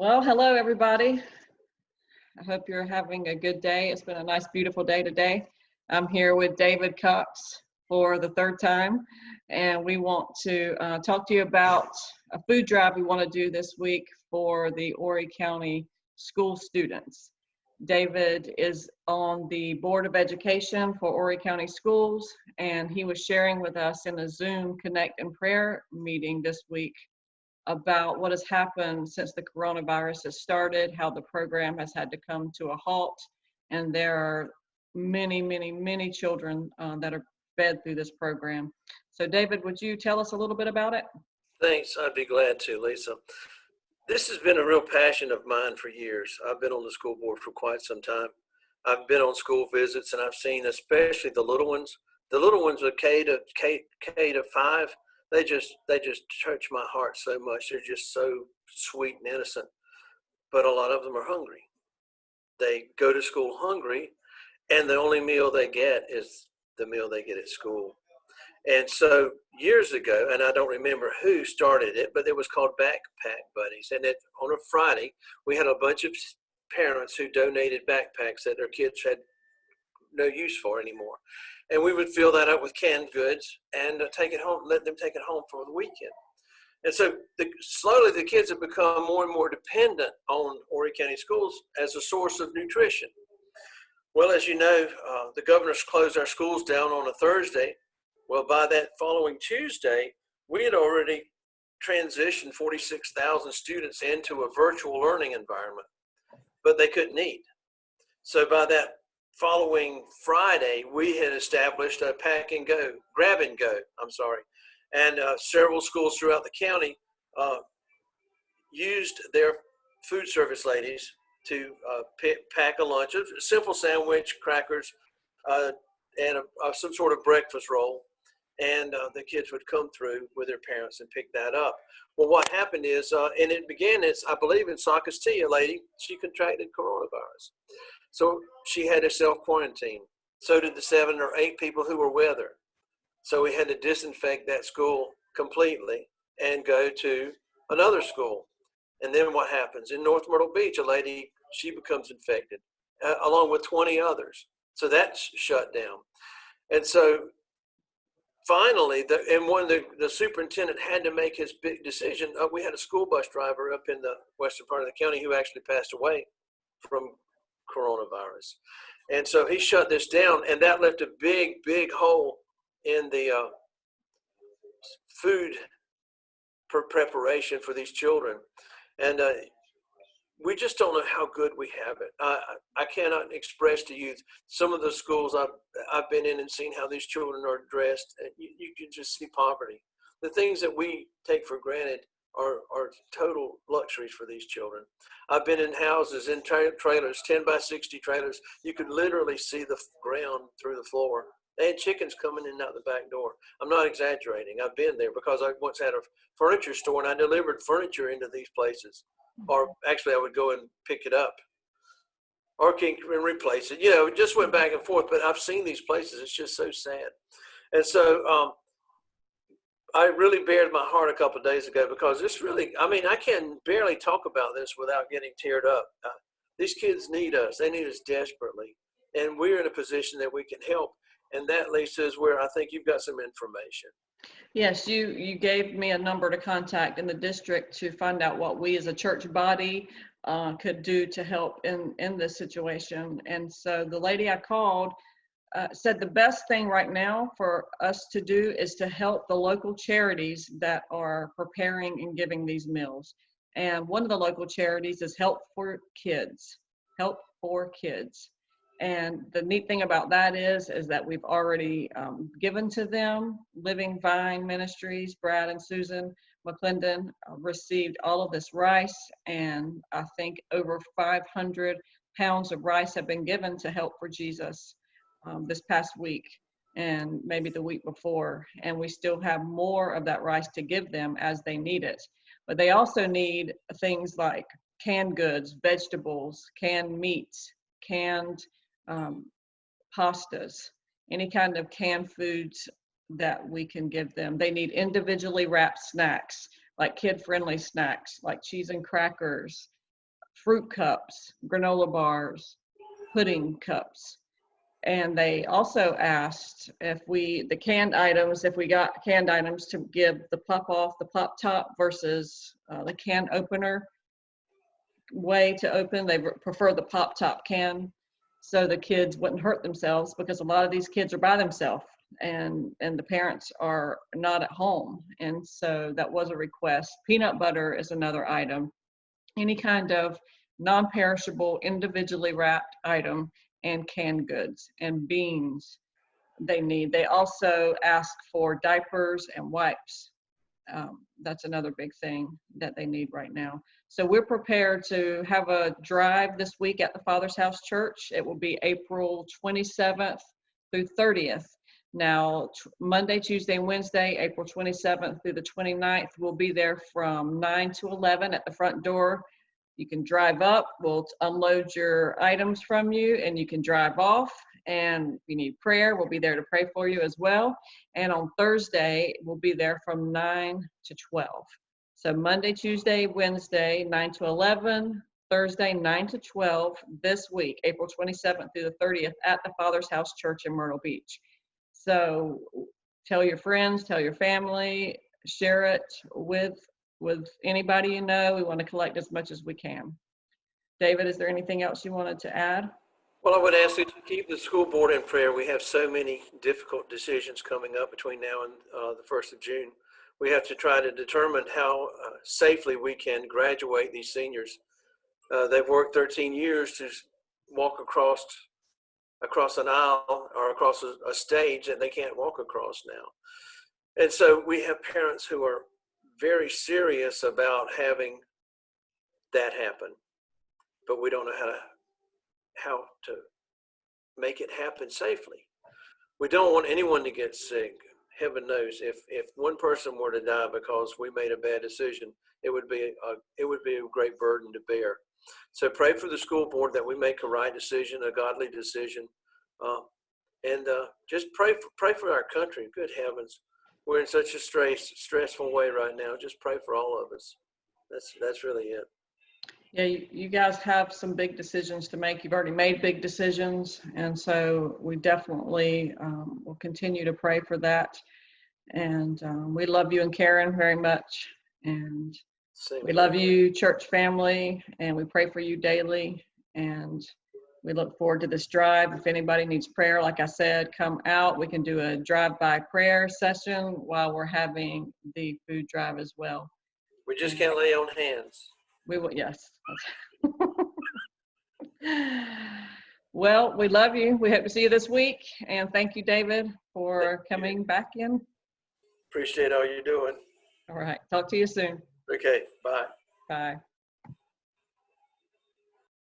Well, hello everybody. I hope you're having a good day. It's been a nice, beautiful day today. I'm here with David Cox for the third time, and we want to talk to you about a food drive we want to do this week for the Horry County school students. David is on the Board of Education for Horry County Schools, and he was sharing with us in a Zoom Connect and Prayer meeting this week about what has happened since the coronavirus has started, how the program has had to come to a halt, and there are many children that are fed through this program. So David, would you tell us a little bit about it? Thanks. I'd be glad to, Lisa. This has been a real passion of mine for years. I've been on the school board for quite some time. I've been on school visits, and I've seen especially the little ones. The little ones with K to 5, they just touch my heart so much. They're just so sweet and innocent. But a lot of them are hungry. They go to school hungry, and the only meal they get is the meal they get at school. And so years ago, and I don't remember who started it, but it was called Backpack Buddies. And on a Friday, we had a bunch of parents who donated backpacks that their kids had no use for anymore. And we would fill that up with canned goods and take it home, let them take it home for the weekend. And so slowly the kids have become more and more dependent on Horry County schools as a source of nutrition. Well, as you know, the governor's closed our schools down on a Thursday. Well, by that following Tuesday, we had already transitioned 46,000 students into a virtual learning environment, but they couldn't eat. So by that following Friday, we had established a grab and go, and several schools throughout the county used their food service ladies to pack a lunch, a simple sandwich, crackers, and some sort of breakfast roll. And the kids would come through with their parents and pick that up. Well, what happened is, and it began, I believe, in Socastee, a lady, she contracted coronavirus. So she had to self-quarantine. So did the 7 or 8 people who were with her. So we had to disinfect that school completely and go to another school. And then what happens? In North Myrtle Beach, a lady, she becomes infected, along with 20 others. So that's shut down. And so finally, the superintendent had to make his big decision. We had a school bus driver up in the western part of the county who actually passed away from coronavirus. And so he shut this down, and that left a big hole in the food preparation for these children. And we just don't know how good we have it. I cannot express to you some of the schools I've been in and seen how these children are dressed. You can just see poverty. The things that we take for granted are total luxuries for these children. I've been in houses, in trailers, 10 by 60 trailers. You could literally see the ground through the floor. They had chickens coming in and out the back door. I'm not exaggerating. I've been there because I once had a furniture store and I delivered furniture into these places. Or actually I would go and pick it up or can replace it. You know, it just went back and forth, but I've seen these places. It's just so sad. And so I really bared my heart a couple of days ago because this really, I can barely talk about this without getting teared up. These kids need us. They need us desperately. And we're in a position that we can help. And that, Lisa, is where I think you've got some information. Yes, you gave me a number to contact in the district to find out what we as a church body could do to help in this situation. And so the lady I called said the best thing right now for us to do is to help the local charities that are preparing and giving these meals. And one of the local charities is Help for Kids. Help for Kids. And the neat thing about that is that we've already given to them. Living Vine Ministries, Brad and Susan McClendon received all of this rice, and I think over 500 pounds of rice have been given to Help for Jesus this past week and maybe the week before. And we still have more of that rice to give them as they need it. But they also need things like canned goods, vegetables, canned meats, canned pastas, any kind of canned foods that we can give them. They need individually wrapped snacks, like kid-friendly snacks, like cheese and crackers, fruit cups, granola bars, pudding cups. And they also asked if the canned items, if we got canned items, to give the pop top versus the can opener way to open. They prefer the pop top can, so the kids wouldn't hurt themselves, because a lot of these kids are by themselves and the parents are not at home. And so that was a request. Peanut butter is another item. Any kind of non-perishable, individually wrapped item, and canned goods, and beans they need. They also ask for diapers and wipes. That's another big thing that they need right now. So we're prepared to have a drive this week at the Father's House Church. It will be April 27th through 30th. Now, Monday, Tuesday, and Wednesday, April 27th through the 29th, we'll be there from 9 to 11 at the front door. You can drive up, we'll unload your items from you, and you can drive off. And if you need prayer, we'll be there to pray for you as well. And on Thursday, we'll be there from 9 to 12. So Monday, Tuesday, Wednesday, 9 to 11, Thursday, 9 to 12, this week, April 27th through the 30th at the Father's House Church in Myrtle Beach. So tell your friends, tell your family, share it with anybody you know. We want to collect as much as we can. David, is there anything else you wanted to add? Well, I would ask you to keep the school board in prayer. We have so many difficult decisions coming up between now and the 1st of June. We have to try to determine how safely we can graduate these seniors. They've worked 13 years to walk across an aisle or across a stage that they can't walk across now. And so we have parents who are very serious about having that happen, but we don't know how to make it happen safely. We don't want anyone to get sick. Heaven knows, if one person were to die because we made a bad decision, it would be a great burden to bear. So pray for the school board that we make a right decision, a godly decision, and just pray for our country. Good heavens, we're in such a stressful way right now. Just pray for all of us. That's really it. Yeah, you guys have some big decisions to make. You've already made big decisions, and so we definitely will continue to pray for that. And we love you and Karen very much, and we love you, church family, and we pray for you daily. And we look forward to this drive. If anybody needs prayer, like I said, come out. We can do a drive-by prayer session while we're having the food drive as well. We just can't lay on hands. We will, yes. Well, we love you. We hope to see you this week. And thank you, David, for coming back in. Appreciate all you're doing. All right. Talk to you soon. Okay. Bye. Bye.